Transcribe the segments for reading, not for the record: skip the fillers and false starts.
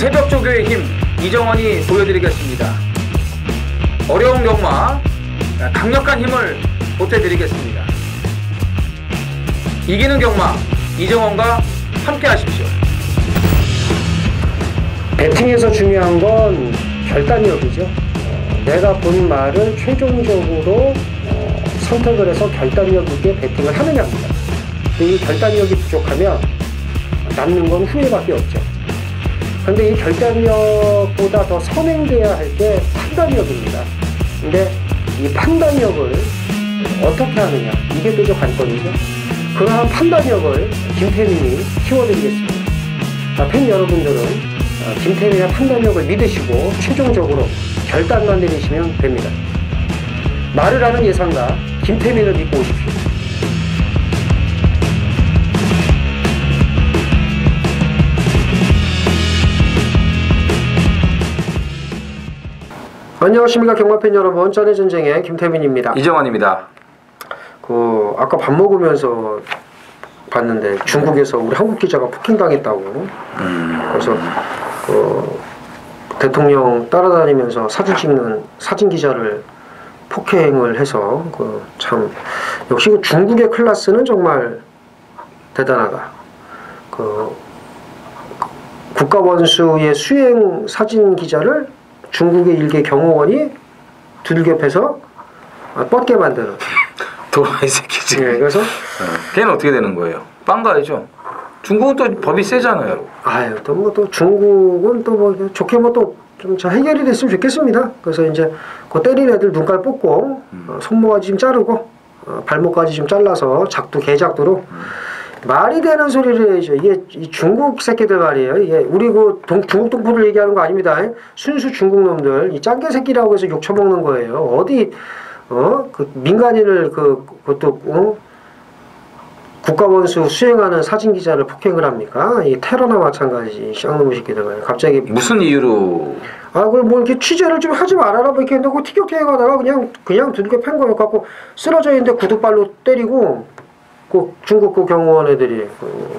새벽 조교의 힘 이정원이 보여드리겠습니다. 어려운 경마 강력한 힘을 보태드리겠습니다. 이기는 경마 이정원과 함께 하십시오. 배팅에서 중요한 건 결단력이죠. 내가 본 말을 최종적으로 선택을 해서 결단력 있게 배팅을 하느냐입니다. 이 결단력이 부족하면 남는 건 후회밖에 없죠. 그런데 이 결단력보다 더 선행돼야 할 게 판단력입니다. 근데 이 판단력을 어떻게 하느냐, 이게 또 관건이죠. 그러한 판단력을 김태민이 키워드리겠습니다. 팬 여러분들은 김태민의 판단력을 믿으시고 최종적으로 결단만 내리시면 됩니다. 말을 하는 예상가 김태민을 믿고 오십시오. 안녕하십니까 경마팬 여러분, 짠의 전쟁의 김태민입니다. 이정원입니다. 아까 밥 먹으면서 봤는데 중국에서 우리 한국 기자가 폭행당했다고. 그래서 대통령 따라다니면서 사진 찍는 사진 기자를 폭행을 해서 참 역시 중국의 클래스는 정말 대단하다. 국가원수의 수행 사진 기자를 중국의 일개 경호원이 들겹해서 뻗게 만드는 도라이 새끼지. 네, 그래서 걔는 어떻게 되는 거예요? 빵 가야죠. 중국은 또 법이 세잖아요. 아유, 또 중국은 또 좋게 또 좀 해결이 됐으면 좋겠습니다. 그래서 이제 때린 애들 눈깔 뽑고 손모가지 좀 자르고 발목까지 좀 잘라서 개작두로 말이 되는 소리를 해야죠. 이게 이 중국 새끼들 말이에요. 이게 우리 중국 동포들 얘기하는 거 아닙니다. 순수 중국 놈들 이 짱개 새끼라고 해서 욕 처먹는 거예요. 어디 민간인을 그것도 국가원수 수행하는 사진 기자를 폭행을 합니까? 이 테러나 마찬가지. 쌍놈의 새끼들 갑자기 무슨 이유로? 그걸 뭐 이렇게 취재를 좀 하지 말아라 뭐 이렇게 했는데 티격태격하다가 그냥 두들겨 팬 거예요. 갖고 쓰러져 있는데 구두발로 때리고 중국 경호원 애들이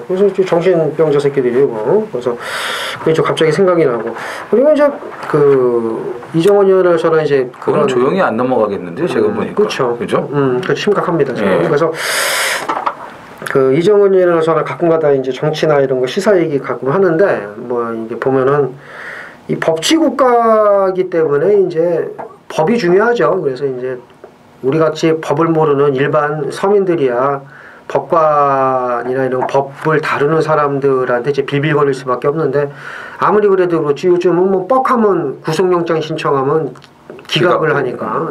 그래서 정신병자 새끼들이고 그래서 그게 좀 갑자기 생각이 나고 그리고 이제 이정원 의원을 저는 이제 그건 조용히 안 넘어가겠는데요, 제가 보니까. 그렇죠. 그죠? 심각합니다. 그래서 이정원 의원을 저는 가끔가다 이제 정치나 이런 거 시사 얘기 가끔 하는데 뭐 이게 보면은 이 법치국가이기 때문에 이제 법이 중요하죠. 그래서 이제 우리 같이 법을 모르는 일반 서민들이야 법관이나 이런 법을 다루는 사람들한테 이제 빌빌거릴 수밖에 없는데 아무리 그래도 그렇지 요즘은 뭐 뻑하면 구속영장 신청하면 기각을 하니까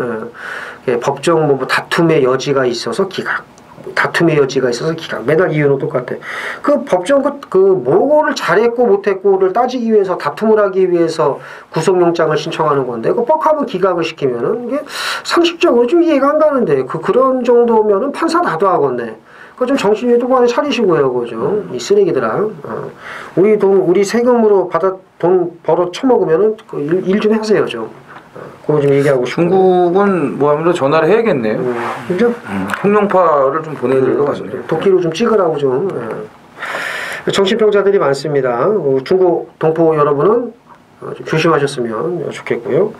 법정 뭐 다툼의 여지가 있어서 기각. 매달 이유는 똑같아. 법정 뭐를 잘했고 못했고를 따지기 위해서 다툼을 하기 위해서 구속영장을 신청하는 건데 뻑하면 기각을 시키면은 이게 상식적으로 좀 이해가 안 가는데 그런 정도면은 판사 나도하겠네. 좀 정신이 똑바로 차리시고요, 그죠? 이 쓰레기들아. 우리 세금으로 돈 벌어 처먹으면은 일 좀 하세요, 좀. 그거 좀 얘기하고 싶고. 중국은 뭐 아무래도 전화를 해야겠네요. 그죠? 홍룡파를 좀 보내드릴 것 같습니다. 도끼로 좀 찍으라고 좀. 정신병자들이 많습니다. 중국 동포 여러분은 좀 조심하셨으면 좋겠고요.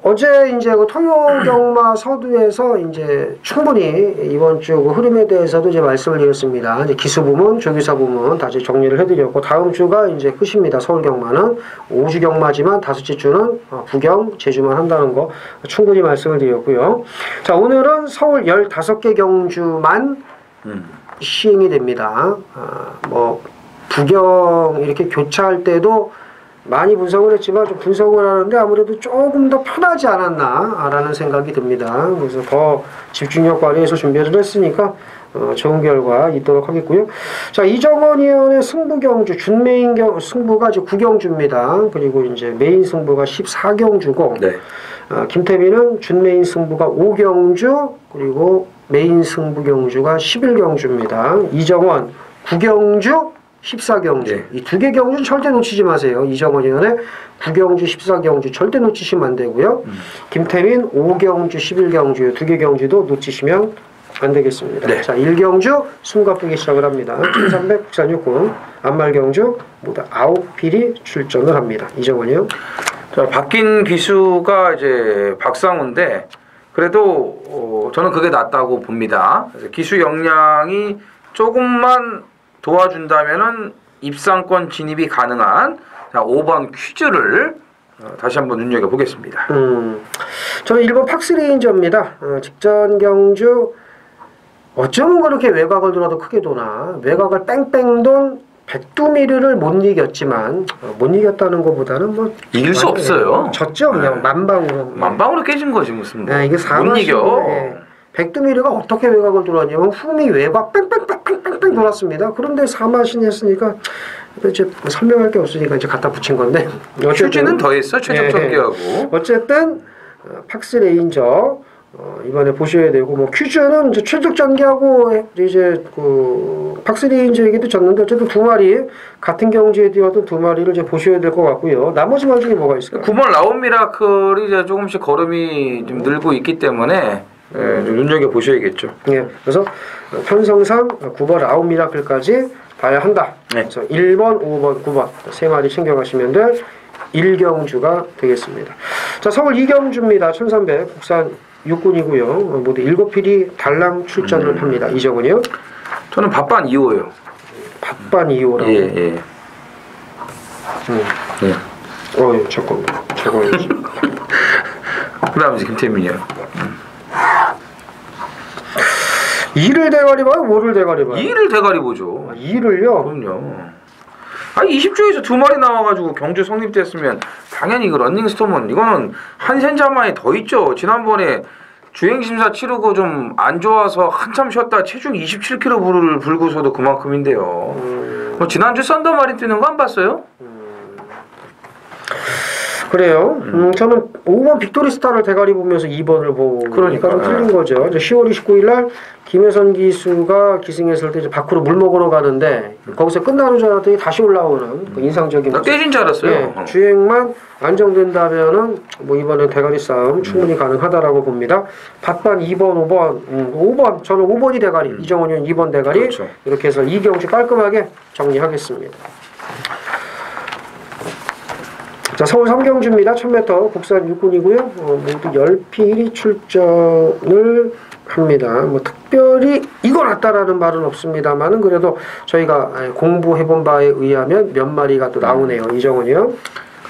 어제 이제 토요 경마 서두에서 이제 충분히 이번 주 흐름에 대해서도 이제 말씀을 드렸습니다. 이제 기수 부문, 조교사 부문 다시 정리를 해드렸고 다음 주가 이제 끝입니다. 서울 경마는 5주 경마지만 5째 주는 부경, 제주만 한다는 거 충분히 말씀을 드렸고요. 자, 오늘은 서울 15개 경주만 시행이 됩니다. 뭐 부경 이렇게 교차할 때도 많이 분석을 했지만 좀 분석을 하는데 아무래도 조금 더 편하지 않았나 라는 생각이 듭니다. 그래서 더 집중력 발휘해서 준비를 했으니까 좋은 결과 있도록 하겠고요. 자, 이정원 의원의 승부 경주, 준메인 승부가 이제 9경주입니다. 그리고 이제 메인 승부가 14경주고, 네. 김태민은 준메인 승부가 5경주, 그리고 메인 승부 경주가 11경주입니다. 이정원 9경주, 14경주. 네. 이 두 개 경주는 절대 놓치지 마세요. 이정원 의원의 9경주, 14경주 절대 놓치시면 안 되고요. 김태민 5경주, 11경주 두 개 경주도 놓치시면 안 되겠습니다. 네. 자, 1경주 숨가쁘게 시작을 합니다. 1300 국산 육군 안말경주 모두 9필이 출전을 합니다. 이정원이요. 자, 바뀐 기수가 이제 박상우인데 그래도 저는 그게 낫다고 봅니다. 그래서 기수 역량이 조금만 도와준다면은 입상권 진입이 가능한 자, 5번 퀴즈를 다시 한번 눈여겨보겠습니다. 저는 1번 팍스레인저입니다. 직전 경주 어쩌면 그렇게 외곽을 돌아도 크게 도나 외곽을 뺑뺑 돈 백두미르를 못 이겼지만 못 이겼다는 것보다는 뭐 이길 수 없어요. 졌죠. 그냥 만방으로. 만방으로 깨진 거지 무슨 뭐. 이게 못 이겨. 백두미르가 어떻게 외곽을 돌았냐면 훅이 외곽 뺑뺑뺑뺑뺑뺑 돌았습니다. 그런데 4마신 했으니까 이제 설명할 게 없으니까 이제 갖다 붙인 건데 퀴즈는 더했어 최적정기하고. 어쨌든 팍스레인저 이번에 보셔야 되고 뭐 퀴즈는 이제 최적 전개하고 이제 그 팍스레인저에게도 졌는데 어쨌든 두 마리 같은 경주에 뛰었던 두 마리를 이제 보셔야 될 것 같고요. 나머지 말 중에 뭐가 있을까요? 9번 라온 미라클이 이제 조금씩 걸음이 좀 늘고 있기 때문에 좀 눈여겨 보셔야겠죠. 예, 그래서 편성상 9번 라온 미라클까지 봐야 한다. 네. 그래서 1번, 5번, 9번 세 마리 챙겨가시면 될 1경주가 되겠습니다. 자, 서울 2경주입니다. 1300 국산 육군이고요. 모두 7필이 달랑 출전을 합니다. 이정은이요? 저는 밥반 2호요. 밥반 2호라고. 예. 예. 잠깐만. 그다음 이제 김태민이요. 2를 대가리 봐요? 5를 대가리 봐요? 2를 대가리 보죠. 2를요? 그럼요. 아니 20조에서 두 마리 나와가지고 경주 성립됐으면 당연히 그 런닝스톰은 이거는 한센자만이 더 있죠. 지난번에 주행심사 치르고 좀 안 좋아서 한참 쉬었다 체중 27kg 불고서도 그만큼인데요. 뭐 지난주 썬더마린 뛰는 거 안 봤어요? 그래요. 저는 5번 빅토리스타를 대가리 보면서 2번을 보고 그러니까 좀 틀린 거죠. 이제 10월 29일 날 김혜선 기수가 기승했을 때 이제 밖으로 물 먹으러 가는데 거기서 끝나는 줄 알았더니 다시 올라오는 그 인상적인 나 깨진 줄 알았어요. 예, 주행만 안정된다면은 뭐 이번에 대가리 싸움 충분히 가능하다라고 봅니다. 밥반 2번, 5번 저는 5번이 대가리, 이정원이 2번 대가리 그렇죠. 이렇게 해서 2경주 깔끔하게 정리하겠습니다. 자, 서울 3경주입니다. 1000m 국산 육군이고요. 모두 10필이 출전을 합니다. 뭐 특별히 이거 낫다라는 말은 없습니다만은 그래도 저희가 공부해본 바에 의하면 몇 마리가 또 나오네요. 이정원이요.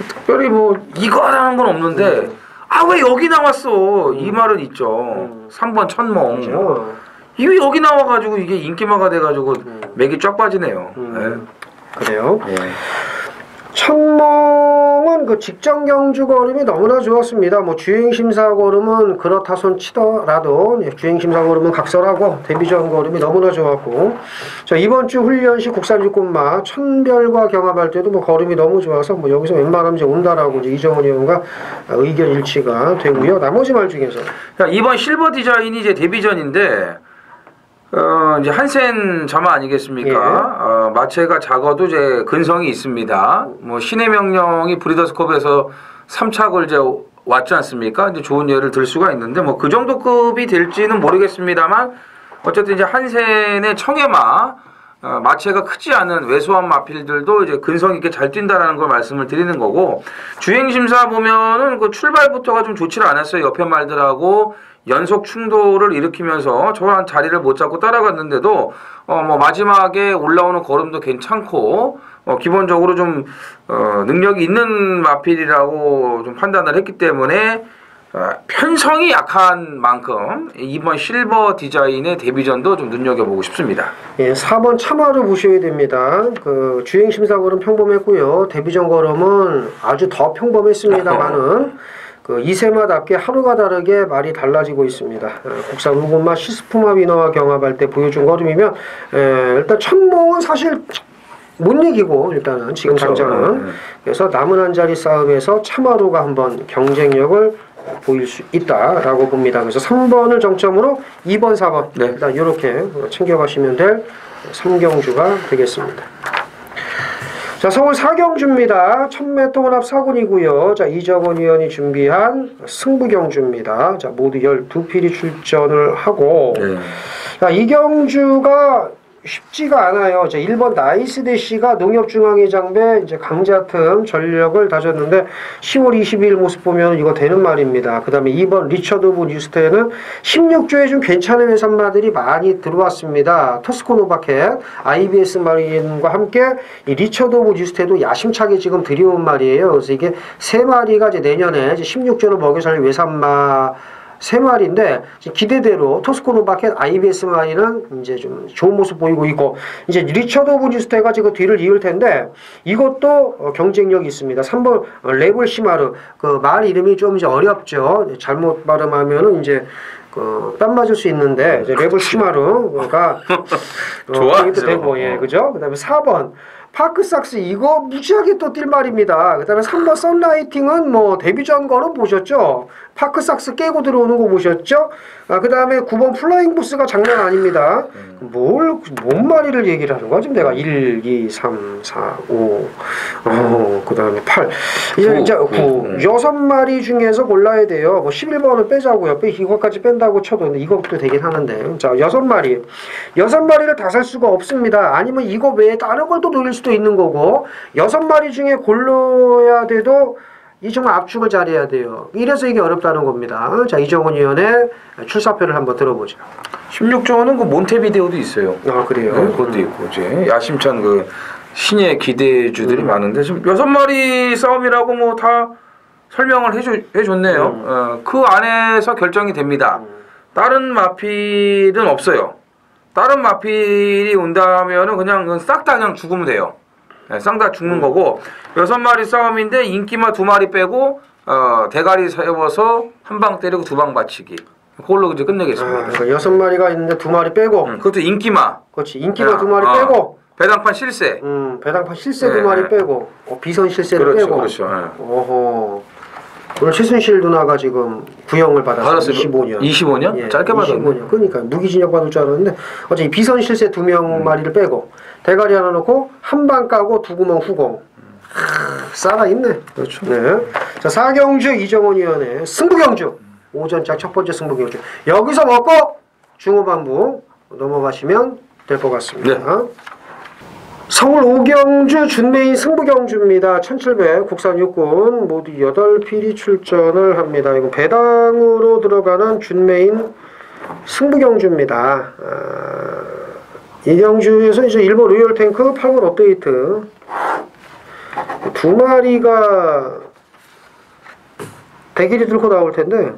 특별히 뭐 이거라는 건 없는데 아 왜 여기 나왔어 이 말은 있죠. 3번 천몽. 그렇죠. 이게 여기 나와가지고 이게 인기마가 돼가지고 맥이 쫙 빠지네요. 그래요. 예. 천몽은 그 직전 경주 걸음이 너무나 좋았습니다. 뭐 주행심사 걸음은 그렇다 손 치더라도 주행심사 걸음은 각설하고 데뷔전 걸음이 너무나 좋았고, 자 이번 주 훈련시 국산 육군마 천별과 경합할 때도 뭐 걸음이 너무 좋아서 뭐 여기서 웬만하면 이제 온다라고 이제 이정원 의원과 의견 일치가 되고요. 나머지 말 중에서 자, 이번 실버 디자인이 이제 데뷔전인데. 이제 한센 자마 아니겠습니까? 마체가 작아도 이제 근성이 있습니다. 뭐 신의 명령이 브리더스컵에서 3착을 이제 왔지 않습니까? 이제 좋은 예를 들 수가 있는데 뭐 그 정도 급이 될지는 모르겠습니다만 어쨌든 이제 한센의 청해마 마체가 크지 않은 왜소한 마필들도 이제 근성 있게 잘 뛴다라는 걸 말씀을 드리는 거고, 주행 심사 보면은 그 출발부터가 좀 좋지를 않았어요. 옆에 말들하고 연속 충돌을 일으키면서 저한 자리를 못 잡고 따라갔는데도 뭐 마지막에 올라오는 걸음도 괜찮고 기본적으로 좀 능력이 있는 마필이라고 좀 판단을 했기 때문에 편성이 약한 만큼 이번 실버 디자인의 데뷔전도 좀 눈여겨보고 싶습니다. 예, 4번 참화를 보셔야 됩니다. 그 주행 심사 걸음 평범했고요. 데뷔전 걸음은 아주 더 평범했습니다만은 그 이세마답게 하루가 다르게 말이 달라지고 있습니다. 국산 우군마 시스푸마 위너와 경합할 때 보여준 걸음이면 일단 천몽은 사실 못 이기고 일단은 지금 그렇죠. 당장은 그래서 남은 한 자리 싸움에서 참화로가 한번 경쟁력을 보일 수 있다라고 봅니다. 그래서 3번을 정점으로 2번, 4번 일단 이렇게 챙겨가시면 될 3경주가 되겠습니다. 자, 서울 4경주입니다. 1000m 혼합 4군이고요. 자, 이정원 위원이 준비한 승부경주입니다. 자, 모두 12필이 출전을 하고 자, 이 경주가 쉽지가 않아요. 자, 1번 나이스 대시가 농협중앙회장배 이제 강자틈 전력을 다졌는데 10월 22일 모습 보면 이거 되는 말입니다. 그 다음에 2번 리처드 오브 뉴스테는 16조에 좀 괜찮은 회선마들이 많이 들어왔습니다. 토스코노바켓, IBS 마린과 함께 이 리처드 오브 뉴스테도 야심차게 지금 들여온 말이에요. 그래서 이게 세 마리가 이제 내년에 이제 16조를 먹여 살릴 외산마 세 마리인데 기대대로 토스코노바켓, IBS 마리는 이제 좀 좋은 모습 보이고 있고 이제 리처드 오브 뉴스테가 지금 뒤를 이을 텐데 이것도 경쟁력이 있습니다. 3번 레볼 시마르 그 말 이름이 좀 이제 어렵죠. 잘못 발음하면은 이제 뺨 맞을 수 있는데 이제 레볼 시마르가 좋아하죠. 되고 예 그죠? 그다음에 4번 파크삭스 이거 무지하게 또 뛸 말입니다. 그 다음에 3번 선라이팅은 뭐 데뷔전 거는 보셨죠? 파크삭스 깨고 들어오는 거 보셨죠? 그 다음에 9번 플라잉 부스가 장난 아닙니다. 뭔 마리를 얘기를 하는 거야? 지금 내가 1, 2, 3, 4, 5, 그 다음에 8. 이제 9. 6마리 중에서 골라야 돼요. 뭐 11번을 빼자고요. 이거까지 뺀다고 쳐도 이것도 되긴 하는데. 자, 6마리. 6마리를 다 살 수가 없습니다. 아니면 이거 외에 다른 걸 또 돌릴 수도 있는 거고. 6마리 중에 골라야 돼도 이 정말 압축을 잘해야 돼요. 이래서 이게 어렵다는 겁니다. 자, 이정훈 위원의 출사표를 한번 들어보죠. 16조는 그 몬테비데오도 있어요. 아, 그래요? 네, 그것도 있고 이제 야심찬 그 신예 기대주들이 많은데 지금 6마리 싸움이라고 뭐 다 설명을 해줬네요. 그 안에서 결정이 됩니다. 다른 마필은 없어요. 다른 마필이 온다면은 그냥 싹 다 그냥 죽으면 돼요. 네, 싹 다 죽는 거고 6마리 싸움인데 인기마 2마리 빼고 대가리 세워서 한 방 때리고 2방 받치기. 그걸로 이제 끝내겠습니다. 그러니까 6마리가 있는데 2마리 빼고. 그것도 인기마. 그렇지. 인기마 2마리 빼고. 배당판 실세. 배당판 실세 2마리 빼고. 비선 실세를 그렇죠, 빼고. 그렇죠. 오호. 오늘 최순실 누나가 지금 구형을 받았어요. 25년. 25년? 예, 짧게 받았네. 25년. 그러니까 무기징역 받을 줄 알았는데 어차피 비선 실세 2마리를 빼고 대가리 하나 넣고 한 방 까고 2구멍 후공. 살아있네. 그렇죠. 네. 자, 사경주 이정원 위원의 승부경주. 오전작 첫 번째 승부경주. 여기서 먹고 중후반부 넘어가시면 될 것 같습니다. 네. 서울 오경주 준메인 승부경주입니다. 1700 국산 육군 모두 8필이 출전을 합니다. 이거 배당으로 들어가는 준메인 승부경주입니다. 이 경주에서 이제 일본 로열탱크 8번 업데이트 2마리가 대길이 들고 나올 텐데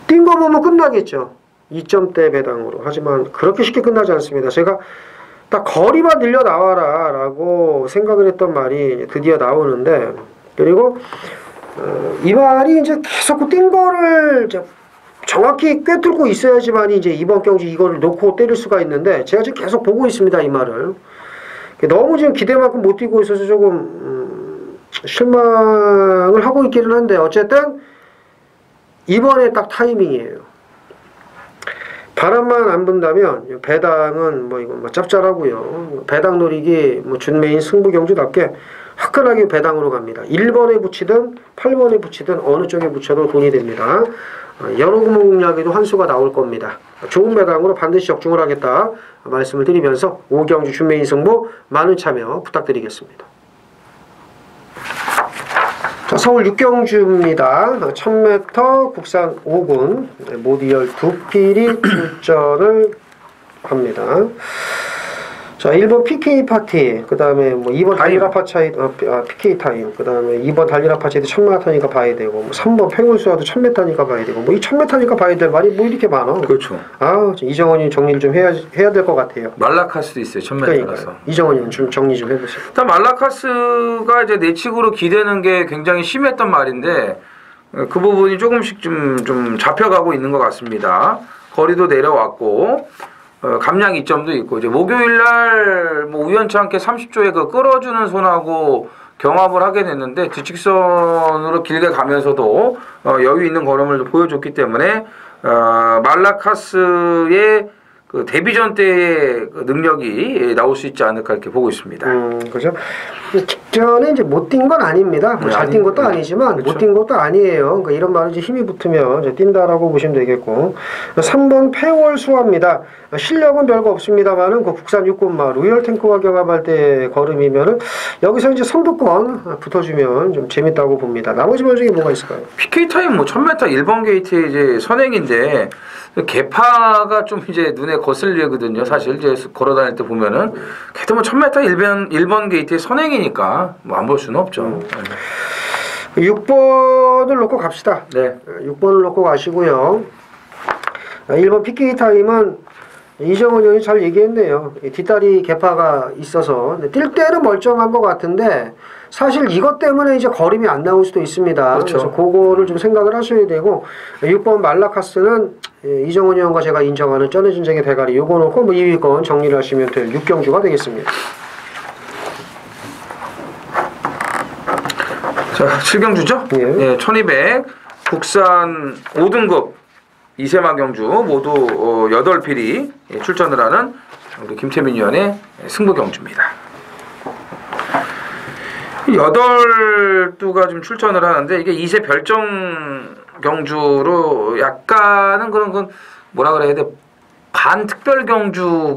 뛴 거 보면 끝나겠죠. 2점대 배당으로. 하지만 그렇게 쉽게 끝나지 않습니다. 제가 딱 거리만 늘려 나와라 라고 생각을 했던 말이 드디어 나오는데 그리고 이 말이 이제 계속 뛴 거를 이제 정확히 꿰뚫고 있어야지만 이제 이번 경주 이거를 놓고 때릴 수가 있는데 제가 지금 계속 보고 있습니다. 이 말을. 너무 지금 기대만큼 못 뛰고 있어서 조금 실망을 하고 있기는 한데 어쨌든 이번에 딱 타이밍이에요. 바람만 안 분다면 배당은 뭐 이거 뭐 짭짤하고요. 배당 노리기 뭐 준메인 승부경주답게 화끈하게 배당으로 갑니다. 1번에 붙이든 8번에 붙이든 어느 쪽에 붙여도 돈이 됩니다. 여러 구멍 공략에도 한 수가 나올 겁니다. 좋은 배당으로 반드시 적중을 하겠다 말씀을 드리면서 오경주 준메인 승부 많은 참여 부탁드리겠습니다. 자, 서울 육경주입니다. 1000m 국산 5군 모디열 2필이 출전을 합니다. 자, 1번 PK 파티, 그 다음에 뭐 2번 달리라파 차이, PK 타임, 그 다음에 2번 달리라파 차이도 1000m니까 봐야 되고, 뭐 3번 팽울수와도 1000m니까 봐야 되고, 뭐 이 1000m니까 봐야 될 말이 뭐 이렇게 많아. 그렇죠. 이정원이 정리를 좀 해야 될 것 같아요. 말라카스도 있어요. 1000m라서. 그러니까 이정원이 좀 정리 좀 해보세요. 일단 말라카스가 이제 내측으로 기대는 게 굉장히 심했던 말인데 그 부분이 조금씩 좀 잡혀가고 있는 것 같습니다. 거리도 내려왔고. 감량 이점도 있고 이제 목요일날 뭐 우연찮게 30조에 그 끌어주는 손하고 경합을 하게 됐는데 뒤직선으로 길게 가면서도 여유 있는 걸음을 보여줬기 때문에 말라카스의 그 데뷔전 때의 그 능력이 나올 수 있지 않을까 이렇게 보고 있습니다. 그죠. 직전에 이제 못 뛴 건 아닙니다. 뭐 잘 뛴 것도 아니지만 그렇죠. 못 뛴 것도 아니에요. 그러니까 이런 말은 이제 힘이 붙으면 이제 뛴다라고 보시면 되겠고. 3번 패월수화입니다. 실력은 별거 없습니다만은 그 국산 육군마 로열 탱크와 경합할 때 걸음이면은 여기서 이제 선두권 붙어주면 좀 재밌다고 봅니다. 나머지 말 중에 뭐가 있을까요? PK 타임 뭐 1000m 1번 게이트의 이제 선행인데 개파가 좀 이제 눈에 거슬리거든요. 사실 이제 걸어 다닐 때 보면은 그래도 뭐 1000m 1번 게이트의 선행이니까 뭐 안 볼 수는 없죠. 6번을 놓고 갑시다. 네. 6번을 놓고 가시고요. 1번 PK 타임은 이정은 형이 잘 얘기했네요. 뒷다리 개파가 있어서 뛸 때는 멀쩡한 것 같은데 사실 이것 때문에 이제 걸음이 안 나올 수도 있습니다. 그렇죠. 그래서 그거를 좀 생각을 하셔야 되고 6번 말라카스는 이정은 형과 제가 인정하는 쩌네진쟁의 대가리 요거 놓고 뭐 2위권 정리를 하시면 될 6경주가 되겠습니다. 자, 7경주죠? 예. 1200 국산 5등급 이세마 경주 모두 8필이 출전을 하는 우리 김태민 위원의 승부 경주입니다. 8두가 좀 출전을 하는데 이게 2세 별정 경주로 약간은 그런 건 뭐라 그래야 돼? 반특별 경주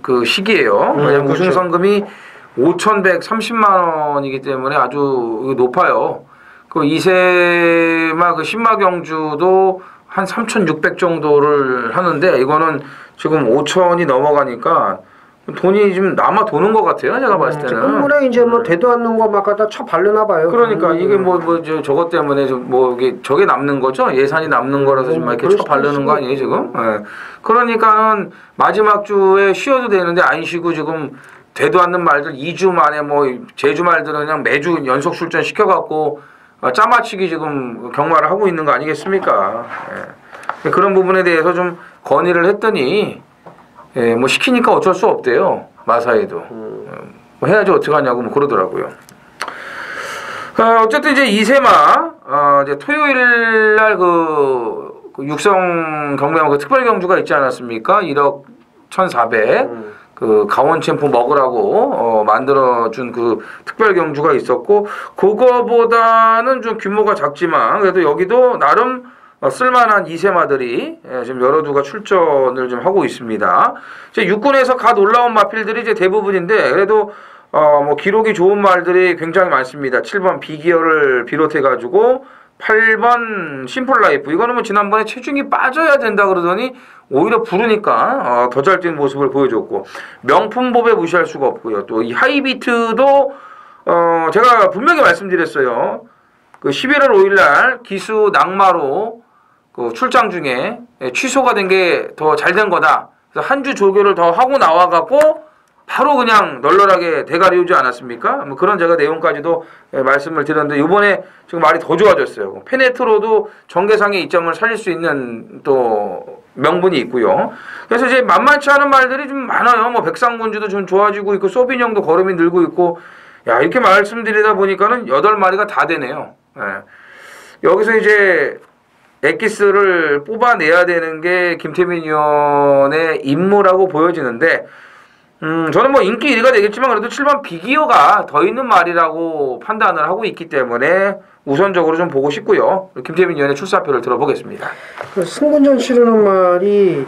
그 시기예요. 왜냐면 그렇죠. 우승 상금이 5,130만 원이기 때문에 아주 높아요. 그 2세마 그 신마 경주도 한 3,600 정도를 하는데 이거는 지금 5,000이 넘어가니까 돈이 좀 남아 도는 것 같아요. 제가 봤을 때는. 끝물에 이제 뭐 대도 않는 거 막 갖다 쳐 바르나 봐요. 그러니까 이게 저것 때문에 이게 저게 남는 거죠. 예산이 남는 거라서 지금 이렇게 쳐 바르는 거 아니에요 지금? 예. 그러니까는 마지막 주에 쉬어도 되는데 안 쉬고 지금 되도 않는 말들 2주 만에 뭐 제주 말들은 그냥 매주 연속 출전 시켜갖고 짜맞추기 지금 경마를 하고 있는 거 아니겠습니까? 예. 그런 부분에 대해서 좀 건의를 했더니 예, 뭐 시키니까 어쩔 수 없대요. 마사에도. 뭐 해야지 어떡하냐고 뭐 그러더라고요. 어쨌든 이제 이세마 이제 토요일 날 그 육성 경매하고 그 특별 경주가 있지 않았습니까? 1억 1,400 그 강원 챔프 먹으라고 만들어준 그 특별 경주가 있었고 그거보다는 좀 규모가 작지만 그래도 여기도 나름 쓸만한 이세마들이 지금 여러 두가 출전을 좀 하고 있습니다. 이제 육군에서 갓 올라온 마필들이 이제 대부분인데 그래도 뭐 기록이 좋은 말들이 굉장히 많습니다. 7번 비기어를 비롯해 가지고 8번 심플라이프 이거는 뭐 지난번에 체중이 빠져야 된다 그러더니 오히려 부르니까 더 잘 뛰는 모습을 보여줬고 명품보배 무시할 수가 없고요. 또 이 하이비트도 제가 분명히 말씀드렸어요. 그 11월 5일 날 기수 낙마로 그 출장 중에 취소가 된 게 더 잘 된 거다. 그래서 한 주 조교를 더 하고 나와갖고 바로 그냥 널널하게 대가리 오지 않았습니까? 뭐 그런 제가 내용까지도 말씀을 드렸는데 이번에 지금 말이 더 좋아졌어요. 페네트로도 정계상의 이점을 살릴 수 있는 또 명분이 있고요. 그래서 이제 만만치 않은 말들이 좀 많아요. 뭐 백상군주도 좀 좋아지고 있고 소비뇽도 걸음이 늘고 있고 야 이렇게 말씀드리다 보니까는 8마리가 다 되네요. 예. 여기서 이제 엑기스를 뽑아내야 되는 게 김태민 의원의 임무라고 보여지는데 저는 뭐 인기 1위가 되겠지만 그래도 7번 비기어가 더 있는 말이라고 판단을 하고 있기 때문에 우선적으로 좀 보고 싶고요. 김태민 의원의 출사표를 들어보겠습니다. 그 승분전 치르는 말이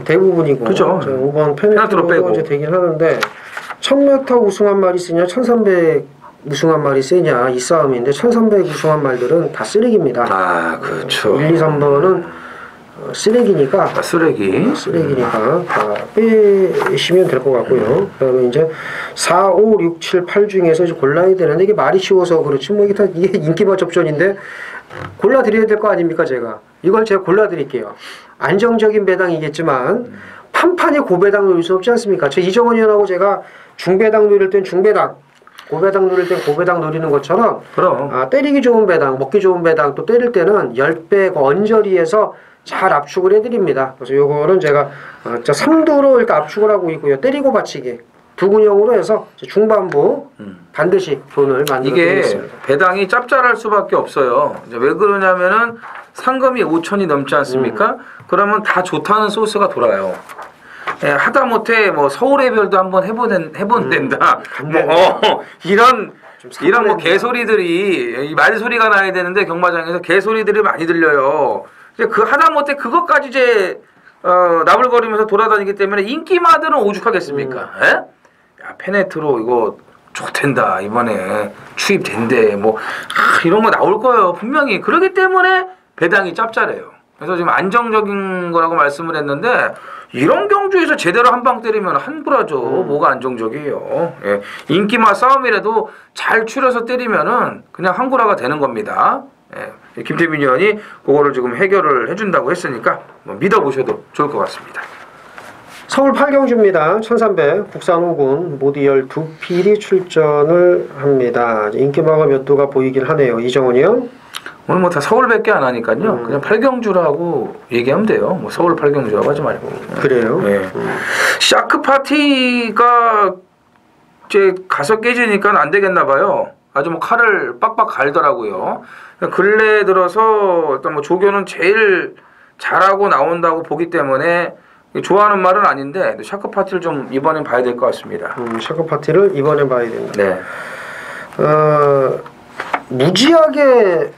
대부분이고 그죠. 5번 페네트로도 이제 되긴 하는데 1000m 우승한 말이 쓰냐 1300 우승한 말이 세냐 이 싸움인데 1300 우승한 말들은 다 쓰레기입니다. 아 그렇죠. 1, 2, 3번은 쓰레기니까 쓰레기니까 다 빼시면 될 것 같고요. 그다음에 이제 4, 5, 6, 7, 8 중에서 이제 골라야 되는데 이게 말이 쉬워서 그렇지 뭐 이게 다 이게 인기마 접전인데 골라 드려야 될 거 아닙니까 제가 이걸 제가 골라 드릴게요. 안정적인 배당이겠지만 판판이 고배당 노릴 수 없지 않습니까? 저 이정원 의원하고 제가 중배당 노릴 땐 중배당 고배당 노릴 땐 고배당 노리는 것처럼 그럼 때리기 좋은 배당, 먹기 좋은 배당 또 때릴 때는 10배 언저리에서 잘 압축을 해드립니다. 그래서 요거는 제가 3두로 일단 압축을 하고 있고요. 때리고 받치기 두 군형으로 해서 중반부 반드시 돈을 만들어 드리겠습니다. 이게 배당이 짭짤할 수밖에 없어요. 이제 왜 그러냐면은 상금이 5천이 넘지 않습니까? 그러면 다 좋다는 소스가 돌아요. 하다못해 뭐 서울의 별도 한번 해본댄다. 이런 뭐 개소리들이 이 말소리가 나야 되는데 경마장에서 개소리들이 많이 들려요. 이제 그 하다못해 그것까지 이제 나불거리면서 돌아다니기 때문에 인기마들은 오죽하겠습니까? 예? 야, 페네트로 이거 좋댄다 이번에 추입된대 뭐 이런 거 나올 거예요 분명히. 그러기 때문에 배당이 짭짤해요. 그래서 지금 안정적인 거라고 말씀을 했는데 이런 경주에서 제대로 한 방 때리면 환불하죠. 뭐가 안정적이에요. 예. 인기마 싸움이라도 잘 추려서 때리면은 그냥 환불화가 되는 겁니다. 예. 김태민 의원이 그거를 지금 해결을 해준다고 했으니까 뭐 믿어보셔도 좋을 것 같습니다. 서울 8경주입니다. 1300 국산 5군 모두 12필이 출전을 합니다. 인기마가 몇 도가 보이긴 하네요. 이정훈 의원. 오늘 뭐 다 서울밖에 안 하니까요. 그냥 8경주라고 얘기하면 돼요. 뭐 서울 8경주라고 하지 말고. 그래요? 네. 샤크 파티가 이제 가서 깨지니까 안 되겠나 봐요. 아주 뭐 칼을 빡빡 갈더라고요. 근래 들어서 일단 뭐 조교는 제일 잘하고 나온다고 보기 때문에 좋아하는 말은 아닌데 샤크 파티를 좀 이번엔 봐야 될 것 같습니다. 샤크 파티를 이번엔 봐야 된다. 네. 무지하게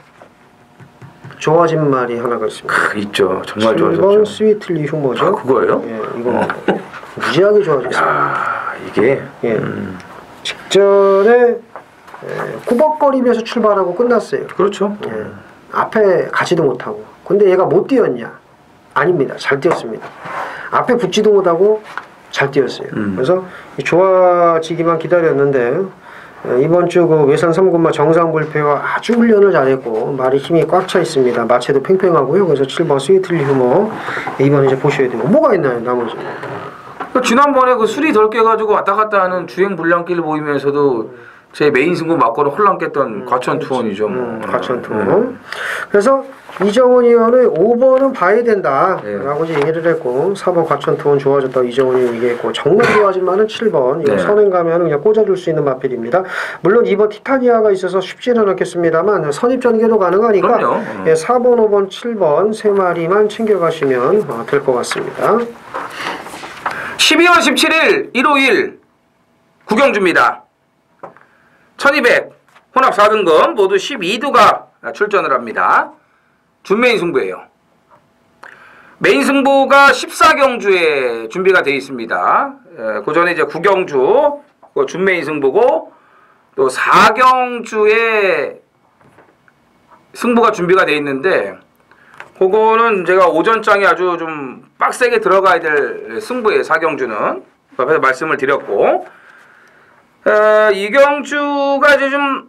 좋아진 말이 하나가 있습니다. 있죠. 정말 7번 좋아졌죠. 스위틀리 휴머죠. 아, 그거예요? 예, 이거 무지하게 좋아졌어요. 야, 이게 예. 직전에 꾸벅거리면서 출발하고 끝났어요. 그렇죠. 예. 앞에 가지도 못하고. 근데 얘가 못 뛰었냐? 아닙니다. 잘 뛰었습니다. 앞에 붙지도 못하고 잘 뛰었어요. 그래서 좋아지기만 기다렸는데 이번 주 그 외산 3군마 정상불패와 아주 훈련을 잘했고 말이 힘이 꽉 차 있습니다. 마체도 팽팽하고요. 그래서 7번 스위틀리 휴머 이번에 이제 보셔야 되고 뭐가 있나요 나머지? 지난번에 그 술이 덜 깨가지고 왔다 갔다 하는 주행 불량길 보이면서도 제 메인 승부 맞고는 혼란 깼던 과천 투혼이죠. 과천 투혼. 그래서 이정훈 의원의 5번은 봐야 된다 라고 이제 얘기를 했고 4번 과천 투혼 좋아졌다고 이정훈 의원이 얘기했고 정말 좋아진 말은 7번 이거 선행 가면 그냥 꽂아줄 수 있는 마필입니다. 물론 2번 티타니아가 있어서 쉽지는 않겠습니다만 선입전개도 가능하니까 4번, 5번, 7번 세 마리만 챙겨가시면 될 것 같습니다. 12월 17일 일요일 구경주입니다. 1200 혼합 4등급 모두 12두가 출전을 합니다. 준메인 승부예요. 메인 승부가 14경주에 준비가 되어 있습니다. 그 전에 이제 9경주 준메인 승부고 또 4경주에 승부가 준비가 되어 있는데 그거는 제가 오전장에 아주 좀 빡세게 들어가야 될 승부예요. 4경주는 앞에서 말씀을 드렸고 2경주가 이제 좀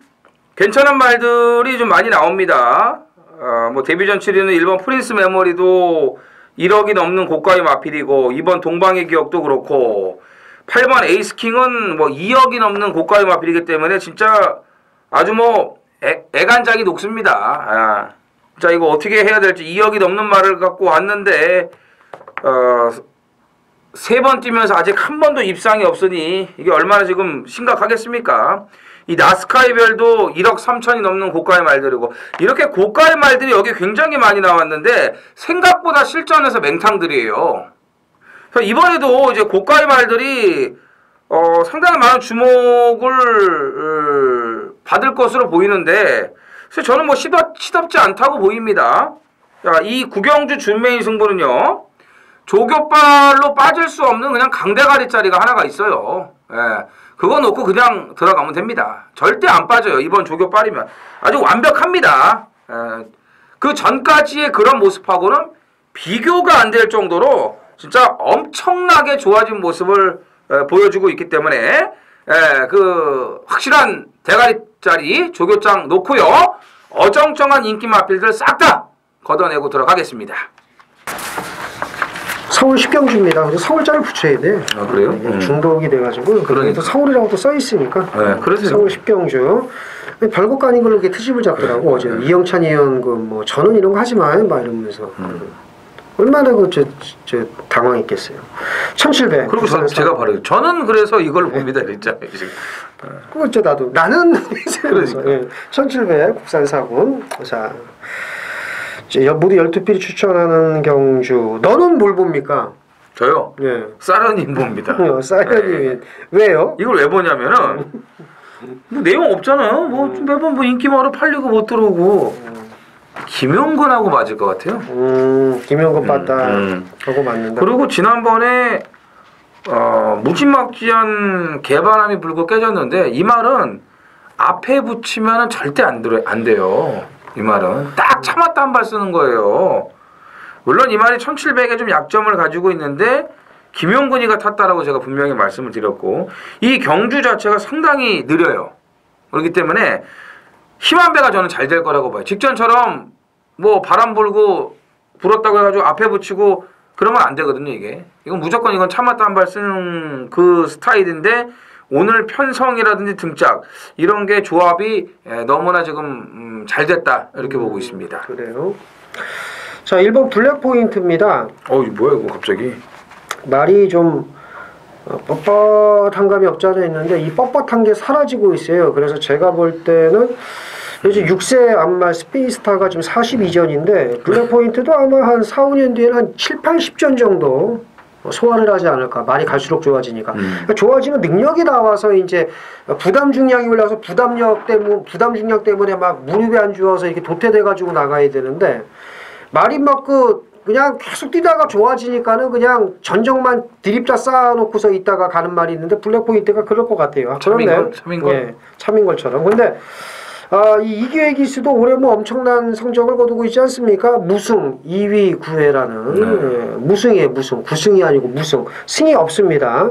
괜찮은 말들이 좀 많이 나옵니다. 뭐 데뷔전 7위는 1번 프린스 메모리도 1억이 넘는 고가의 마필이고 2번 동방의 기억도 그렇고 8번 에이스킹은 뭐 2억이 넘는 고가의 마필이기 때문에 진짜 아주 뭐 애간장이 녹습니다. 자 이거 어떻게 해야 될지 2억이 넘는 말을 갖고 왔는데 3번 뛰면서 아직 한 번도 입상이 없으니 이게 얼마나 지금 심각하겠습니까? 이 나스카의 별도 1억 3천이 넘는 고가의 말들이고 이렇게 고가의 말들이 여기 굉장히 많이 나왔는데 생각보다 실전에서 맹탕들이에요. 그래서 이번에도 이제 고가의 말들이 상당히 많은 주목을 받을 것으로 보이는데 그래서 저는 뭐 시덥지 않다고 보입니다. 자, 이 구경주 준메인 승부는요. 조교발로 빠질 수 없는 그냥 강대가리 자리가 하나가 있어요. 예. 그거 놓고 그냥 들어가면 됩니다. 절대 안 빠져요. 이번 조교발이면. 아주 완벽합니다. 예. 그 전까지의 그런 모습하고는 비교가 안 될 정도로 진짜 엄청나게 좋아진 모습을 보여주고 있기 때문에 그 확실한 대가리 자리 조교장 놓고요. 어정쩡한 인기 마필들 싹 다 걷어내고 들어가겠습니다. 서울 10경주입니다. 그래서 서울자를 붙여야 돼. 아, 그래요? 중독이 돼가지고. 그러니까 서울이라고 또 써있으니까. 네, 그러세요. 서울 10경주. 별것도 아닌 걸로 이렇게 트집을 잡더라고. 어제 이영찬 의원 뭐 저는 이런 거 하지 마요. 막 이러면서. 얼마나 저 당황했겠어요. 1700. 그리고 제가 바로 저는 그래서 이걸 봅니다. 진짜. 그거 나도. 나는 그러니까. 1700 국산 4군. 자. 모두 12필이 추천하는 경주. 너는 뭘 봅니까? 저요? 네. 사련님 봅니다. 사이언님 왜요? 이걸 왜 보냐면은 뭐 내용 없잖아요. 뭐 매번 뭐 인기 많아 팔리고 못 들어오고 김용근하고 맞을 것 같아요. 김용근 봤다. 하고 맞는다. 그리고 지난번에 무지막지한 개바람이 불고 깨졌는데 이 말은 앞에 붙이면 절대 안 돼요. 이 말은 딱 참았다 한 발 쓰는 거예요. 물론 이 말이 1700에 좀 약점을 가지고 있는데 김용근이가 탔다라고 제가 분명히 말씀을 드렸고 이 경주 자체가 상당히 느려요. 그렇기 때문에 힘한 배가 저는 잘 될 거라고 봐요. 직전처럼 뭐 바람 불고 불었다고 해가지고 앞에 붙이고 그러면 안 되거든요. 이건 무조건 이건 참았다 한 발 쓰는 그 스타일인데 오늘 편성이라든지 등짝 이런 게 조합이 너무나 지금 잘 됐다 이렇게 보고 있습니다. 그래요. 자, 1번 블랙 포인트입니다. 이거 뭐야 이거 갑자기? 말이 좀 뻣뻣한 감이 없지 않아 있는데 이 뻣뻣한 게 사라지고 있어요. 그래서 제가 볼 때는 요즘 6세 앞말 스피드스타가 지금 42전인데 블랙 포인트도 아마 한 4, 5년 뒤에는 한 7, 80전 정도 소화를 하지 않을까. 말이 갈수록 좋아지니까. 그러니까 좋아지면 능력이 나와서 이제 부담 중량이 올라서 부담 중량 때문에 막 무릎에 안 좋아서 이렇게 도태돼 가지고 나가야 되는데 말이 막 그냥 계속 뛰다가 좋아지니까는 그냥 전정만 드립자 쌓아놓고서 있다가 가는 말이 있는데 블랙 포인트가 그럴 것 같아요. 그런데 차민걸처럼. 근데 이 이기회 기수도 올해 뭐 엄청난 성적을 거두고 있지 않습니까? 무승 2위 9회라는 무승이에요. 무승 9승이 아니고 무승 승이 없습니다.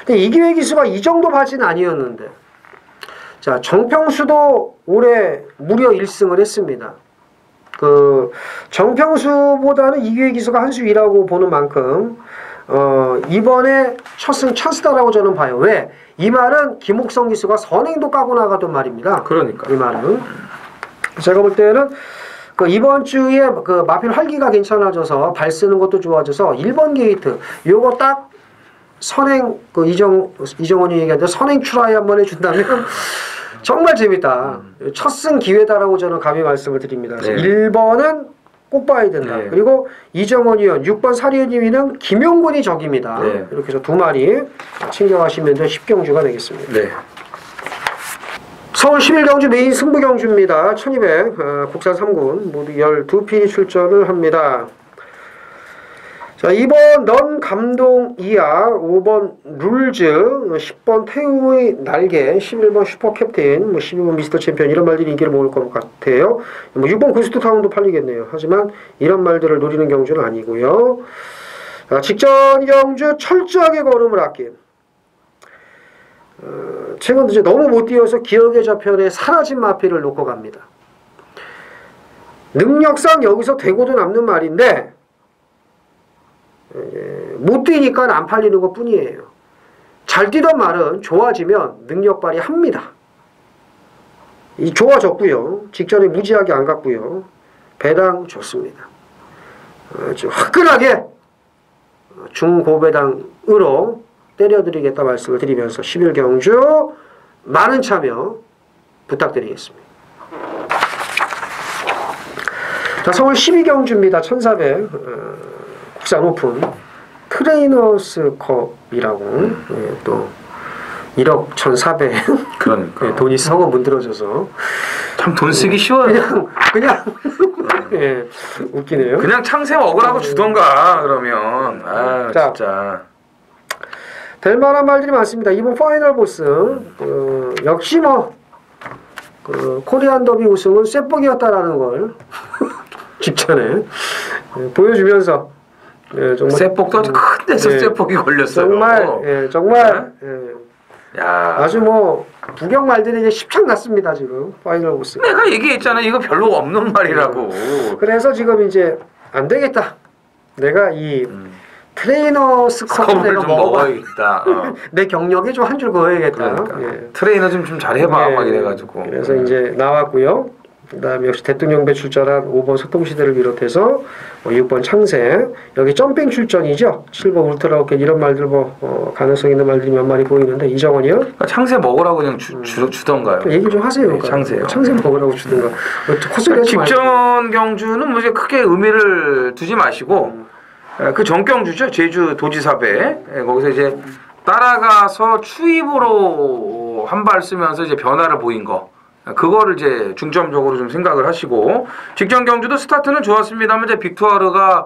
근데 이기회 기수가 이 정도 바지는 아니었는데 자 정평수도 올해 무려 1승을 했습니다. 정평수보다는 이기회 기수가 한 수 위라고 보는 만큼 이번에 첫 승 찬스다라고 저는 봐요. 왜? 이 말은 김옥성 기수가 선행도 까고 나가던 말입니다. 그러니까 이 말은 제가 볼 때는 이번 주에 마필 활기가 괜찮아져서 발 쓰는 것도 좋아져서 1번 게이트 요거 딱 선행 이정원이 얘기하는데 선행 트라이 한번 해준다면 정말 재밌다. 첫 승 기회다라고 저는 감히 말씀을 드립니다. 그래서 1번은 꼭 봐야 된다. 그리고 이정원 의원, 6번 사리은 2위는 김용근이 적입니다. 이렇게 해서 두 마리 챙겨가시면 10경주가 되겠습니다. 서울 11경주 메인 승부경주입니다. 1200 국산 3군 모두 12필이 출전을 합니다. 자, 2번 넌 감동 이야, 5번 룰즈, 10번 태우의 날개, 11번 슈퍼캡틴, 12번 미스터 챔피언 이런 말들이 인기를 모을 것 같아요. 6번 고스트 타운도 팔리겠네요. 하지만 이런 말들을 노리는 경주는 아니고요. 자, 직전 경주 철저하게 걸음을 아낀 최근 이제 너무 못 뛰어서 기억의 저편에 사라진 마필을 놓고 갑니다. 능력상 여기서 되고도 남는 말인데 못 뛰니까 안 팔리는 것 뿐이에요. 잘 뛰던 말은 좋아지면 능력 발휘합니다. 좋아졌고요. 직전에 무지하게 안 갔고요. 배당 좋습니다. 아주 화끈하게 중고배당으로 때려드리겠다 말씀을 드리면서 11경주 많은 참여 부탁드리겠습니다. 자, 서울 12경주입니다. 1400 국산 오픈 트레이너스컵이라고 또 1억 1,400 그러니까 돈이 썩어 문드러져서 참 돈 쓰기 쉬워요. 그냥 웃기네요. 그냥 창세 먹으라고 주던가 그러면 자, 진짜 될 만한 말들이 많습니다. 이번 파이널 보스 역시 코리안 더비 우승은 쇠뻑이었다라는 걸 직전에 보여주면서 정말 쇠폭도 아주 큰 데서 쇠폭이 걸렸어요. 정말 아주 부경 말들이 이제 십창났습니다. 지금 파이널 보스. 내가 얘기했잖아. 이거 별로 없는 말이라고. 그래서 지금 이제 안 되겠다. 내가 이 트레이너스컵을 내가 먹어야겠다. 내 경력에 좀 한 줄 그어야겠다. 그러니까. 트레이너 좀 잘해봐 막 이래가지고. 그래서 이제 나왔고요. 그 다음에 역시 대통령배 출전한 5번 소통시대를 비롯해서 6번 창세, 여기 점핑 출전이죠. 7번 울트라 로켓 이런 말들 가능성 있는 말들이 몇 마리 보이는데 이정원이요? 그러니까 창세 먹으라고 그냥 주던가요? 얘기 좀 하세요. 창세요. 창세 먹으라고 주던가. 직전 경주는 뭐 이제 크게 의미를 두지 마시고 그 전경주죠. 제주 도지사배. 거기서 이제 따라가서 추입으로 한 발 쓰면서 이제 변화를 보인 거. 그거를 이제 중점적으로 좀 생각을 하시고 직전 경주도 스타트는 좋았습니다만 이제 빅투어르가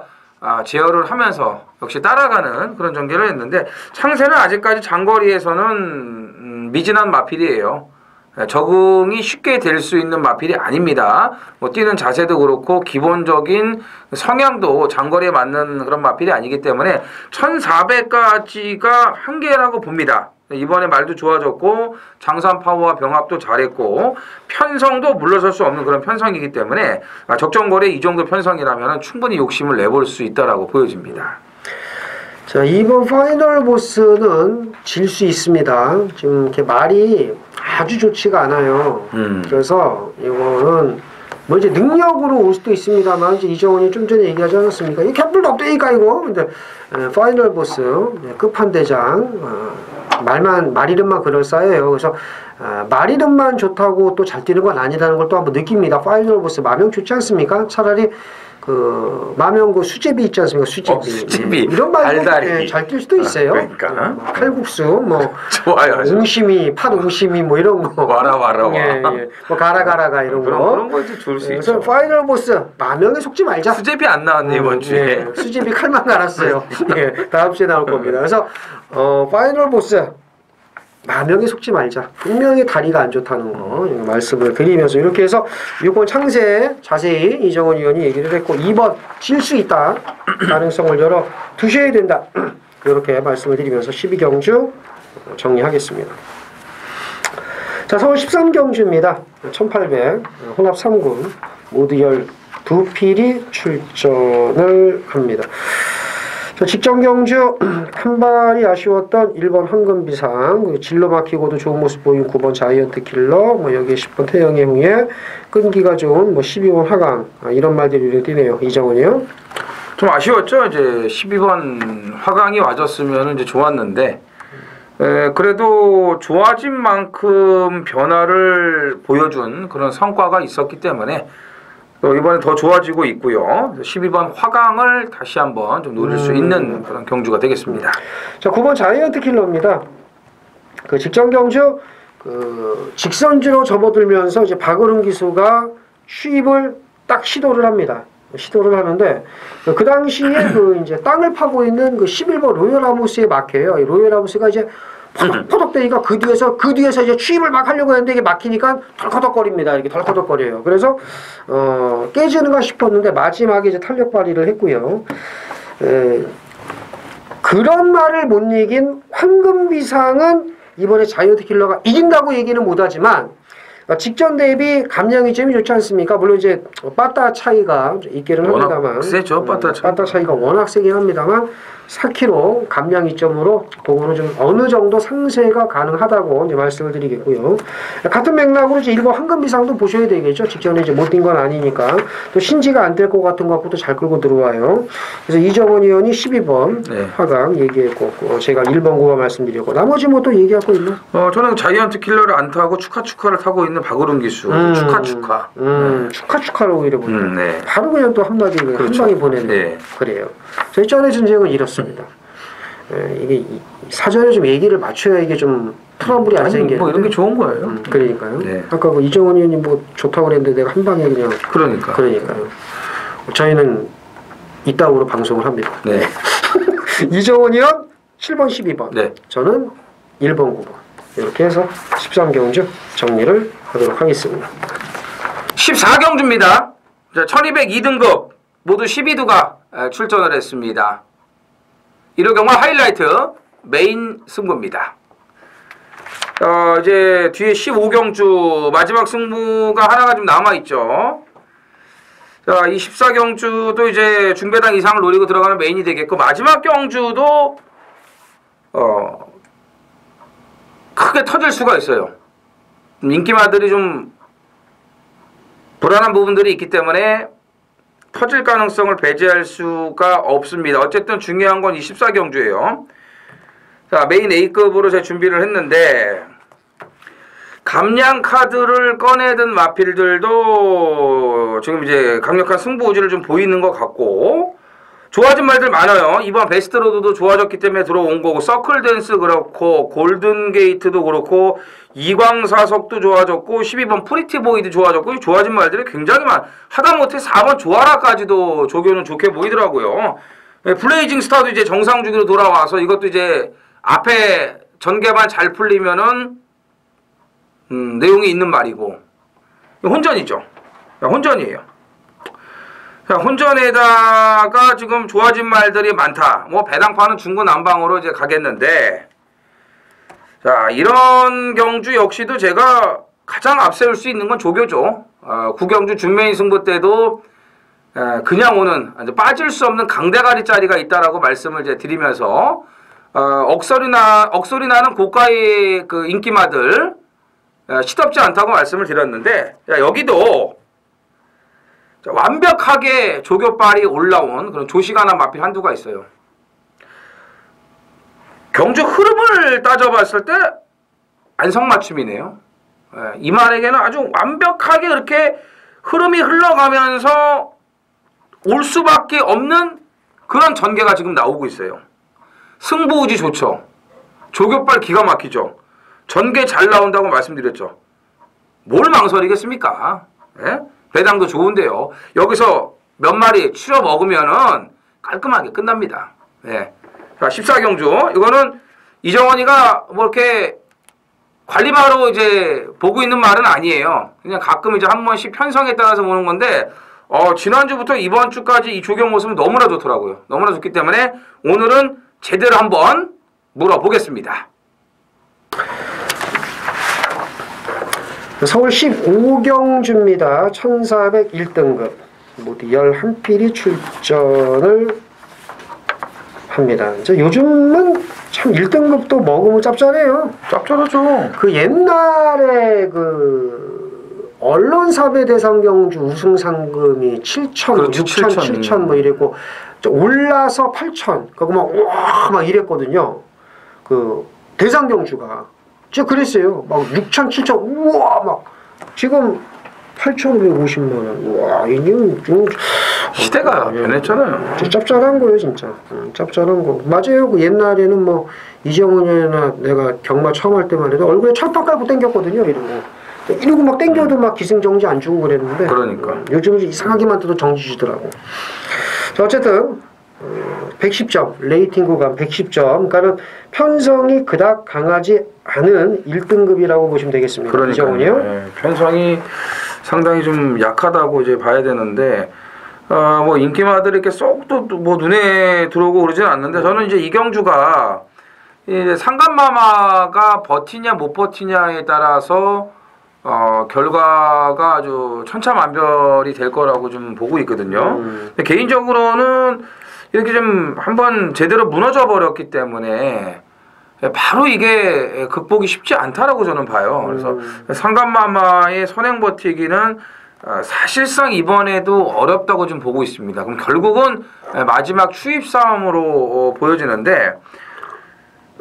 제어를 하면서 역시 따라가는 그런 전개를 했는데 창세는 아직까지 장거리에서는 미진한 마필이에요. 적응이 쉽게 될 수 있는 마필이 아닙니다. 뭐 뛰는 자세도 그렇고 기본적인 성향도 장거리에 맞는 그런 마필이 아니기 때문에 1400까지가 한계라고 봅니다. 이번에 말도 좋아졌고 장산 파워와 병합도 잘했고 편성도 물러설 수 없는 그런 편성이기 때문에 적정거리에 이 정도 편성이라면 충분히 욕심을 내볼 수 있다라고 보여집니다. 자, 이번 파이널 보스는 질 수 있습니다. 지금 이렇게 말이 아주 좋지가 않아요. 그래서 이거는 뭐 이제 능력으로 올 수도 있습니다만 이제 이정훈이 좀 전에 얘기하지 않았습니까? 이 캡슐도 없다니까 이거. 근데 파이널 보스 끝판대장 말 이름만 그럴싸해요. 그래서 말 이름만 좋다고 또 잘 뛰는 건 아니라는 걸 또 한번 느낍니다. 파이널 보스 마명 좋지 않습니까? 차라리 그 마명 그 수제비 있지 않습니까? 수제비. 수제비. 이런 말도 달달이. 잘 뛸 수도 있어요. 그러니까. 칼국수 뭐 좋아요. 웅심이 팥 웅심이 뭐 이런 거. 와라. 예. 뭐 가라가라가 이런 거. 그런 거 이제 줄 수 그래서 있죠. 파이널 보스 마명에 속지 말자. 수제비 안 나왔네 이번 주에. 예, 수제비 칼만 갈았어요. 예, 다음 주에 나올 겁니다. 그래서 파이널 보스 마명에 속지 말자. 분명히 다리가 안 좋다는 거 말씀을 드리면서 이렇게 해서 6번 창세 자세히 이정원 의원이 얘기를 했고 2번 질 수 있다. 가능성을 열어 두셔야 된다. 이렇게 말씀을 드리면서 12경주 정리하겠습니다. 자, 서울 13경주입니다. 1800 혼합 3군 모두 12필이 출전을 합니다. 자, 직전 경주 한 발이 아쉬웠던 1번 황금비상, 진로 막히고도 좋은 모습 보인 9번 자이언트 킬러, 뭐 여기에 10번 태영의 후예, 끈기가 좋은 뭐 12번 화강, 이런 말들이 눈에 띄네요. 이정훈이요? 좀 아쉬웠죠. 이제 12번 화강이 와줬으면 이제 좋았는데 그래도 좋아진 만큼 변화를 보여준 그런 성과가 있었기 때문에 또 이번에 더 좋아지고 있고요. 12번 화강을 다시 한번 좀 노릴 수 있는 그런 경주가 되겠습니다. 자, 9번 자이언트 킬러입니다. 그 직전 경주 그 직선주로 접어들면서 이제 박으름 기수가 추입을 딱 시도를 합니다. 시도를 하는데 그 당시에 그 이제 땅을 파고 있는 그 11번 로열아모스의 막혀요. 이 로열아모스가 이제 포덕포덕대니까 그 뒤에서 이제 추입을 막 하려고 했는데 이게 막히니까 덜커덕거립니다. 이렇게 덜커덕거려요. 그래서 깨지는가 싶었는데 마지막에 이제 탄력 발휘를 했고요. 그런 말을 못 이긴 황금비상은 이번에 자이언트 킬러가 이긴다고 얘기는 못하지만 직전 대비 감량이 좀 좋지 않습니까? 물론 이제 빠따 차이가 있기는 합니다만 세죠. 빠따 차이가 워낙 세긴 합니다만 4kg 감량 이점으로 그거는 좀 어느 정도 상쇄가 가능하다고 이제 말씀을 드리겠고요. 같은 맥락으로 이제 1번 황금비상도 보셔야 되겠죠. 직전에 이제 못 뛴 건 아니니까 또 신지가 안 될 것 같은 것 같고도 잘 끌고 들어와요. 그래서 이정원 의원이 12번 네. 화강 얘기했고 제가 1번 9번 말씀드렸고 나머지 뭐 또 얘기할 거 있나? 저는 자이언트 킬러를 안 타고 축하를 타고 있는 박으름 기수 축하. 축하로 오히려 보네요. 네. 바로 그냥 또 한마디 그렇죠. 한 방에 보내는 네. 그래요. 저희 전의 전쟁은 이렇습니다. 이게 사전에 좀 얘기를 맞춰야 이게 좀 트러블이 안 생기는. 뭐 이런 게 좋은 거예요. 그러니까요. 네. 아까 뭐 이정원 의원이 뭐 좋다고 그랬는데 내가 한 방에 그냥. 그러니까요. 저희는 이따구로 방송을 합니다. 네. 이정원 의원 7번 12번. 네. 저는 1번 9번. 이렇게 해서 13경주 정리를 하도록 하겠습니다. 14경주입니다. 1202등급 모두 12두가 출전을 했습니다. 1호 경마 하이라이트 메인 승부입니다. 이제 뒤에 15경주 마지막 승부가 하나가 좀 남아있죠. 자, 이 14경주도 이제 중배당 이상을 노리고 들어가는 메인이 되겠고 마지막 경주도 크게 터질 수가 있어요. 인기마들이 좀 불안한 부분들이 있기 때문에 터질 가능성을 배제할 수가 없습니다. 어쨌든 중요한 건 이 14경주예요. 자, 메인 A급으로 제가 준비를 했는데 감량 카드를 꺼내든 마필들도 지금 이제 강력한 승부 의지를 좀 보이는 것 같고 좋아진 말들 많아요. 이번 베스트 로드도 좋아졌기 때문에 들어온 거고, 서클 댄스 그렇고, 골든 게이트도 그렇고, 이광사석도 좋아졌고, 12번 프리티 보이도 좋아졌고, 좋아진 말들이 굉장히 하다못해 4번 조아라까지도 조교는 좋게 보이더라고요. 블레이징 스타도 이제 정상 주기로 돌아와서 이것도 이제 앞에 전개만 잘 풀리면은 내용이 있는 말이고, 혼전이죠. 혼전이에요. 혼전에다가 지금 좋아진 말들이 많다. 뭐 배당파는 중구난방으로 이제 가겠는데, 자, 이런 경주 역시도 제가 가장 앞세울 수 있는 건 조교죠. 구경주 준메인 승부 때도 그냥 오는 빠질 수 없는 강대가리 자리가 있다라고 말씀을 이제 드리면서 억소리 나는 고가의 그 인기마들 시덥지 않다고 말씀을 드렸는데, 자, 여기도 완벽하게 조교빨이 올라온 그런 조시가나 마필 한두가 있어요. 경주 흐름을 따져봤을 때 안성맞춤이네요. 이만에게는 아주 완벽하게 이렇게 흐름이 흘러가면서 올 수밖에 없는 그런 전개가 지금 나오고 있어요. 승부우지 좋죠. 조교빨 기가 막히죠. 전개 잘 나온다고 말씀드렸죠. 뭘 망설이겠습니까? 예? 배당도 좋은데요. 여기서 몇 마리 추려 먹으면은 깔끔하게 끝납니다. 예. 자, 14경주. 이거는 이정원이가 뭐 이렇게 관리마로 이제 보고 있는 말은 아니에요. 그냥 가끔 이제 한 번씩 편성에 따라서 보는 건데, 지난주부터 이번 주까지 이 조경 모습은 너무나 좋더라고요. 너무나 좋기 때문에 오늘은 제대로 한번 물어보겠습니다. 서울 15경주입니다. 1401등급. 모두 11필이 출전을 합니다. 이제 요즘은 참 1등급도 먹으면 짭짤해요. 짭짤하죠. 그 옛날에 그 언론사배 대상경주 우승 상금이 7천, 그렇지, 6천, 7천 뭐 이랬고, 올라서 8천, 그거 막 우와 막 이랬거든요. 그 대상경주가. 진짜 그랬어요. 막 6천, 7천, 우와 막 지금 8,550만 원. 우와, 이게 좀 시대가 변했잖아요. 짭짤한 거예요, 진짜. 짭짤한 거. 맞아요. 그 옛날에는 뭐 이정훈이나 내가 경마 처음 할 때만 해도 얼굴에 철판 깔고 땡겼거든요, 이러고 막 땡겨도 막 기승정지 안 주고 그랬는데. 그러니까. 요즘은 이상하게만 떠도 정지 주더라고. 자, 어쨌든 110점, 레이팅 구간 110점. 그러니까는 편성이 그닥 강하지 않은 1등급이라고 보시면 되겠습니다. 이정훈이요? 네, 편성이 상당히 좀 약하다고 이제 봐야 되는데, 뭐 인기마들이 이렇게 쏙 또 뭐 눈에 들어오고 그러진 않는데, 저는 이제 이경주가 이제 상간마마가 버티냐 못 버티냐에 따라서 결과가 아주 천차만별이 될 거라고 좀 보고 있거든요. 근데 개인적으로는 이렇게 좀 한번 제대로 무너져 버렸기 때문에 바로 이게 극복이 쉽지 않다라고 저는 봐요. 그래서 상간마마의 선행 버티기는 사실상 이번에도 어렵다고 좀 보고 있습니다. 그럼 결국은 마지막 추입 싸움으로 보여지는데,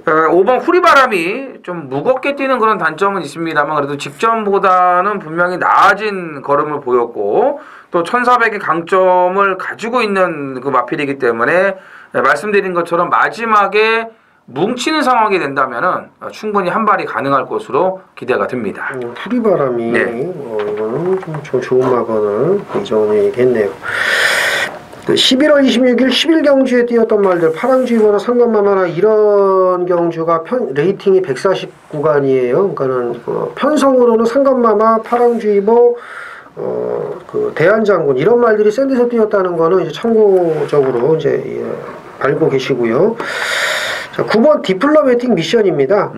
5번 후리바람이 좀 무겁게 뛰는 그런 단점은 있습니다만, 그래도 직전보다는 분명히 나아진 걸음을 보였고, 또 1400의 강점을 가지고 있는 그 마필이기 때문에 말씀드린 것처럼 마지막에 뭉치는 상황이 된다면은 충분히 한 발이 가능할 것으로 기대가 됩니다. 후리바람이 이거는 좀 좋은 마건을 이정훈이 얘기했네요. 11월 26일 11경주에 뛰었던 말들, 파랑주의보나 상관마마나 이런 경주가 레이팅이 149간이에요. 그러니까는 편성으로는 상관마마, 파랑주의보, 그 대한장군 이런 말들이 센 데서 뛰었다는 거는 이제 참고적으로 이제 알고 계시고요. 자, 9번 디플로매틱 미션입니다.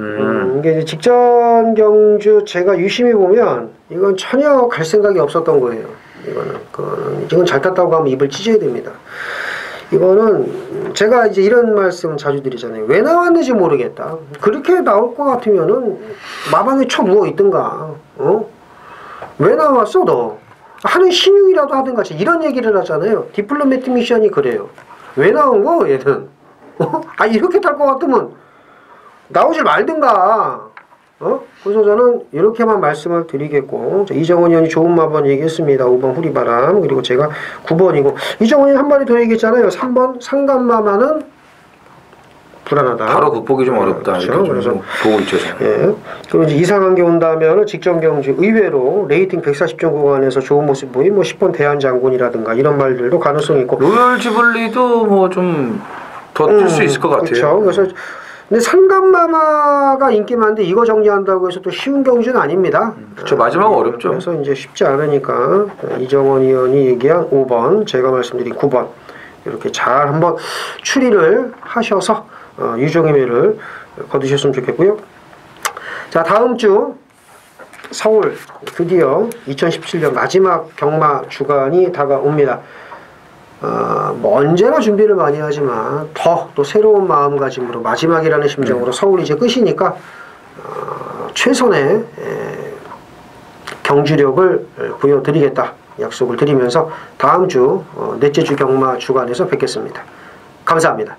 이게 직전 경주 제가 유심히 보면 이건 전혀 갈 생각이 없었던 거예요. 이건 잘 탔다고 하면 입을 찢어야 됩니다. 이거는 제가 이제 이런 말씀 자주 드리잖아요. 왜 나왔는지 모르겠다. 그렇게 나올 것 같으면은 마방에 쳐 누워 있든가. 왜 나왔어 너? 하는 신용이라도 하든가. 이런 얘기를 하잖아요. 디플로매틱 미션이 그래요. 왜 나온 거 얘는? 이렇게 탈 것 같으면 나오질 말든가. 그래서 저는 이렇게만 말씀을 드리겠고, 자, 이정원 의원이 좋은 마번 얘기했습니다. 5번 후리바람, 그리고 제가 9번이고, 이정원 의원이 한 마디 더 얘기했잖아요. 3번 상감마마는 불안하다. 바로 극복이 좀 어렵다. 그렇죠. 이렇게 좀 그래서 보고 있죠. 저는. 예. 그리고 이제 이상한 게 온다면 직전 경주 의외로 레이팅 140점 구간에서 좋은 모습 보인 뭐 10번 대한장군이라든가 이런 말들도 가능성이 있고. 로열 지블리도 뭐 좀 더 뜰 수 있을 것 같아요. 그렇죠. 그래서 근데 상감마마가 인기 많은데 이거 정리한다고 해서 또 쉬운 경주는 아닙니다. 그렇죠. 마지막은 어렵죠. 그래서 이제 쉽지 않으니까 이정원 의원이 얘기한 5번, 제가 말씀드린 9번 이렇게 잘 한번 추리를 하셔서 유종의 미를 거두셨으면 좋겠고요. 자, 다음 주 서울 드디어 2017년 마지막 경마 주간이 다가옵니다. 뭐 언제나 준비를 많이 하지만 더 또 새로운 마음가짐으로 마지막이라는 심정으로 서울이 이제 끝이니까 최선의 경주력을 보여드리겠다 약속을 드리면서 다음 주 넷째 주 경마 주간에서 뵙겠습니다. 감사합니다.